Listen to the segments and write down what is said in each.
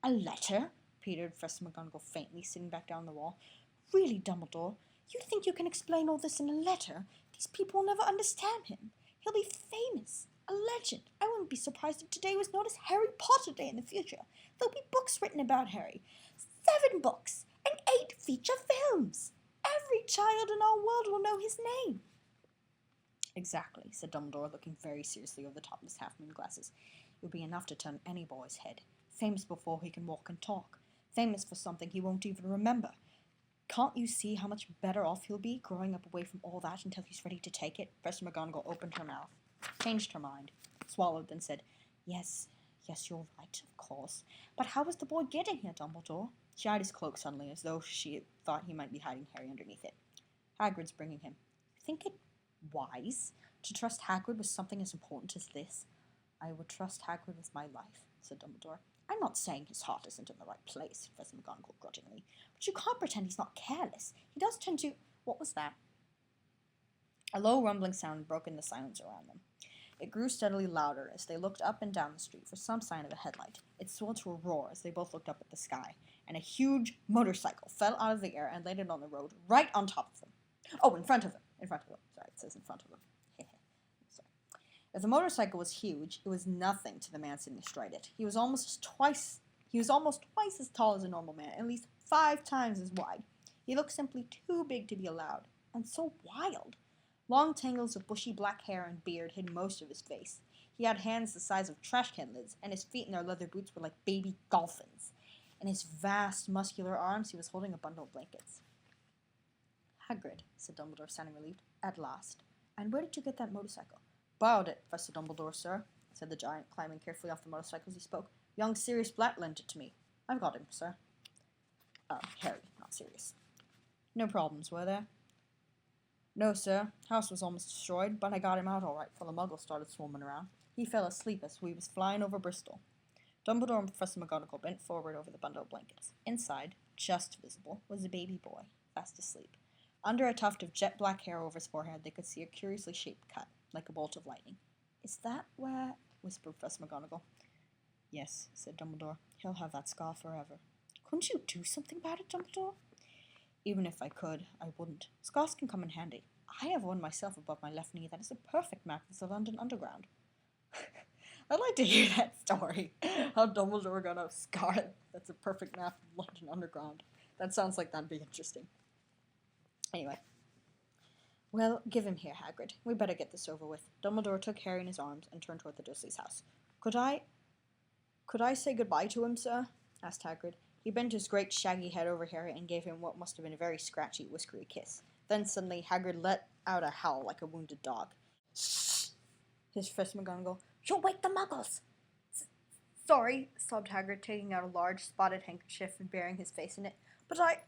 A letter? Repeated Professor McGonagall faintly, sitting back down the wall. Really, Dumbledore, you think you can explain all this in a letter? These people will never understand him. He'll be famous, a legend. I wouldn't be surprised if today was known as Harry Potter Day in the future. There'll be books written about Harry. 7 books and 8 feature films. Every child in our world will know his name. Exactly, said Dumbledore, looking very seriously over the top of his half-moon glasses. It would be enough to turn any boy's head. Famous before he can walk and talk. Famous for something he won't even remember. Can't you see how much better off he'll be growing up away from all that until he's ready to take it? Professor McGonagall opened her mouth, changed her mind, swallowed, then said, Yes, you're right, of course. But how was the boy getting here, Dumbledore? She eyed his cloak suddenly, as though she thought he might be hiding Harry underneath it. Hagrid's bringing him. You think it wise to trust Hagrid with something as important as this? I would trust Hagrid with my life, said Dumbledore. I'm not saying his heart isn't in the right place, Professor McGonagall grudgingly, but you can't pretend he's not careless. He does tend to... What was that? A low rumbling sound broke in the silence around them. It grew steadily louder as they looked up and down the street for some sign of a headlight. It swelled to a roar as they both looked up at the sky, and a huge motorcycle fell out of the air and landed on the road right on top of them. Oh, in front of them. Sorry, it says in front of them. Sorry. If the motorcycle was huge, it was nothing to the man sitting astride it. He was almost twice as tall as a normal man, at least 5 times as wide. He looked simply too big to be allowed, and so wild. Long tangles of bushy black hair and beard hid most of his face. He had hands the size of trash can lids, and his feet in their leather boots were like baby dolphins. In his vast, muscular arms, he was holding a bundle of blankets. Hagrid, said Dumbledore, sounding relieved. At last. And where did you get that motorcycle? Borrowed it, Professor Dumbledore, sir, said the giant, climbing carefully off the motorcycle as he spoke. Young Sirius Black lent it to me. I've got him, sir. Harry, not Sirius. No problems, were there? No, sir. House was almost destroyed, but I got him out all right before the muggles started swarming around. He fell asleep as we was flying over Bristol. Dumbledore and Professor McGonagall bent forward over the bundle of blankets. Inside, just visible, was a baby boy, fast asleep. Under a tuft of jet black hair over his forehead, they could see a curiously shaped cut, like a bolt of lightning. Is that where... whispered Professor McGonagall. Yes, said Dumbledore. He'll have that scar forever. Couldn't you do something about it, Dumbledore? Even if I could, I wouldn't. Scars can come in handy. I have one myself above my left knee that is a perfect map of the London Underground. I'd like to hear that story. How Dumbledore got a scar that's a perfect map of London Underground. That sounds like that'd be interesting. Anyway. Well, give him here, Hagrid. We better get this over with. Dumbledore took Harry in his arms and turned toward the Dursleys' house. Could I say goodbye to him, sir? Asked Hagrid. He bent his great shaggy head over Harry and gave him what must have been a very scratchy, whiskery kiss. Then suddenly Hagrid let out a howl like a wounded dog. Shh! Hissed Professor McGonagall. You'll wake the muggles! Sorry, sobbed Hagrid, taking out a large spotted handkerchief and burying his face in it. But I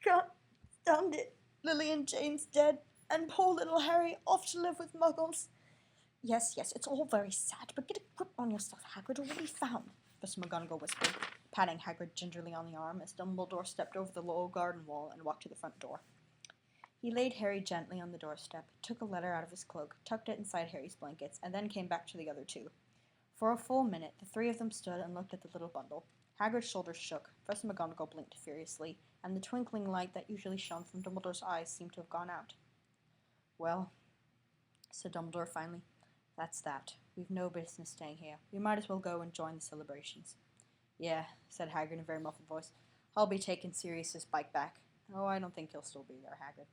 can't stand it. Lily and Jane's dead, and poor little Harry off to live with muggles. Yes, it's all very sad, but get a grip on yourself, Hagrid, or we'll be found, Professor McGonagall whispered, patting Hagrid gingerly on the arm as Dumbledore stepped over the low garden wall and walked to the front door. He laid Harry gently on the doorstep, took a letter out of his cloak, tucked it inside Harry's blankets, and then came back to the other two. For a full minute, the 3 of them stood and looked at the little bundle. Hagrid's shoulders shook, Professor McGonagall blinked furiously, and the twinkling light that usually shone from Dumbledore's eyes seemed to have gone out. Well, said Dumbledore finally, that's that. We've no business staying here. We might as well go and join the celebrations. Yeah, said Hagrid in a very muffled voice. I'll be taking Sirius's bike back. Oh, I don't think he'll still be there, Hagrid.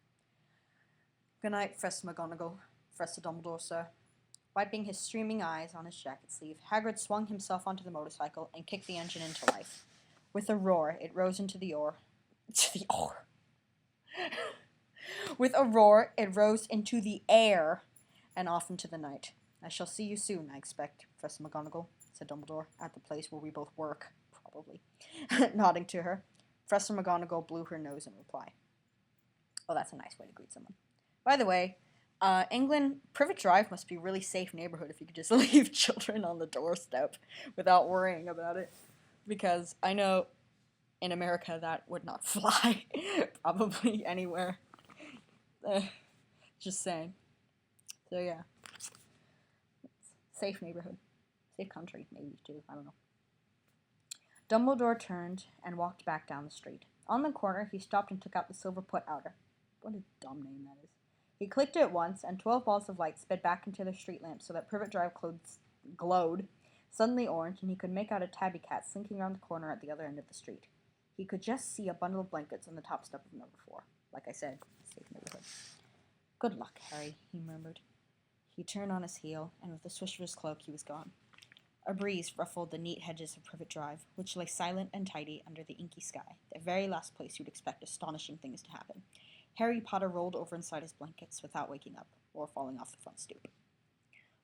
Good night, Professor McGonagall. Professor Dumbledore, sir. Wiping his streaming eyes on his jacket sleeve, Hagrid swung himself onto the motorcycle and kicked the engine into life. With a roar, it rose into the ore. With a roar, it rose into the air and off into the night. I shall see you soon, I expect, Professor McGonagall, said Dumbledore, at the place where we both work, probably, nodding to her. Professor McGonagall blew her nose in reply. Oh, that's a nice way to greet someone. By the way, England, Privet Drive must be a really safe neighborhood if you could just leave children on the doorstep without worrying about it. Because I know in America that would not fly, probably anywhere. Just saying. So yeah. Safe neighborhood. Safe country, maybe, too. I don't know. Dumbledore turned and walked back down the street. On the corner, he stopped and took out the silver put outer. What a dumb name that is. He clicked it once, and 12 balls of light sped back into the street lamp so that Privet Drive glowed suddenly orange, and he could make out a tabby cat slinking around the corner at the other end of the street. He could just see a bundle of blankets on the top step of number 4. Like I said, safe neighborhood. Good luck, Harry, he murmured. He turned on his heel, and with a swish of his cloak, he was gone. A breeze ruffled the neat hedges of Privet Drive, which lay silent and tidy under the inky sky, the very last place you'd expect astonishing things to happen. Harry Potter rolled over inside his blankets without waking up, or falling off the front stoop.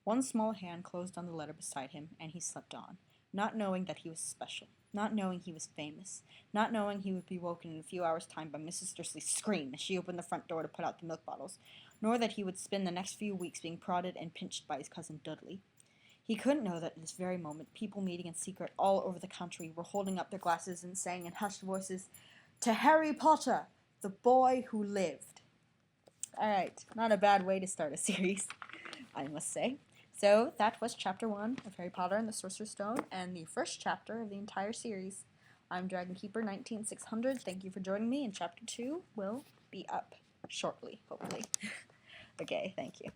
One small hand closed on the letter beside him, and he slept on, not knowing that he was special, not knowing he was famous, not knowing he would be woken in a few hours' time by Mrs. Dursley's scream as she opened the front door to put out the milk bottles, nor that he would spend the next few weeks being prodded and pinched by his cousin Dudley. He couldn't know that at this very moment people meeting in secret all over the country were holding up their glasses and saying in hushed voices, "To Harry Potter, the boy who lived." Alright, not a bad way to start a series, I must say. So that was Chapter 1 of Harry Potter and the Sorcerer's Stone, and the first chapter of the entire series. I'm Dragonkeeper19600. Thank you for joining me, and Chapter 2 will be up shortly, hopefully. Okay, thank you.